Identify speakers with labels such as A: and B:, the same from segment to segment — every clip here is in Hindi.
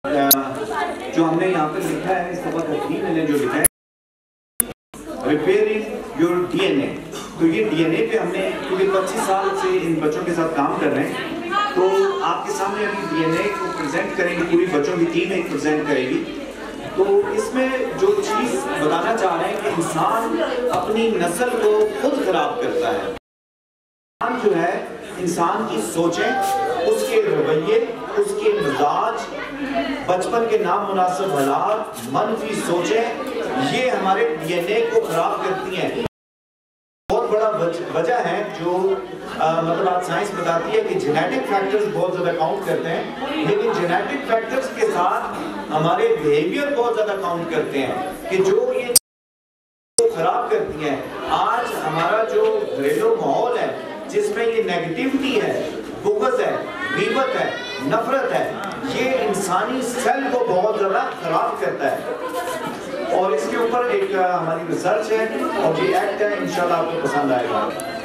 A: जो हमने यहाँ पे लिखा है सबक 3 मैंने जो लिखा है रिपेयरिंग योर डीएनए, तो ये डीएनए पे हमने क्योंकि 25 साल से इन बच्चों के साथ काम कर रहे हैं, तो आपके सामने अभी डीएनए को प्रेजेंट करेंगे, पूरी बच्चों की टीम एक प्रेजेंट करेगी। तो इसमें जो चीज़ बताना चाह रहे हैं कि इंसान अपनी नस्ल को खुद खराब करता है। इंसान जो है, इंसान की सोचें, उसके रवैये, उसके मिजाज, बचपन के नामुनासिब हालात, मनफी सोचें, ये हमारे डीएनए को खराब करती हैं। बहुत बड़ा वजह है जो मतलब आज साइंस बताती है कि जेनेटिक फैक्टर्स बहुत ज़्यादा काउंट करते हैं, लेकिन जेनेटिक फैक्टर्स के साथ हमारे बिहेवियर बहुत ज़्यादा काउंट करते हैं कि जो ये खराब करती हैं। आज हमारा जो घरेलू माहौल है जिसमें ये नेगेटिविटी है, बुग़्ज़ है, ग़ीबत है, नफरत है, ये इंसानी सेल को बहुत ज़्यादा खराब करता है। और इसके ऊपर एक हमारी रिसर्च है और ये एक्ट है, इंशाल्लाह आपको पसंद आएगा।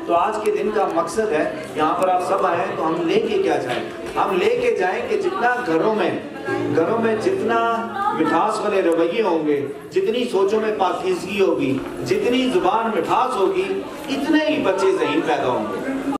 A: तो आज के दिन का मकसद है, यहाँ पर आप सब आए हैं तो हम लेके क्या जाएं? हम लेके जाएं कि जितना घरों में जितना मिठास वाले रवैये होंगे, जितनी सोचों में पाकीज़गी होगी, जितनी जुबान मिठास होगी, इतने ही बच्चे ज़हीन पैदा होंगे।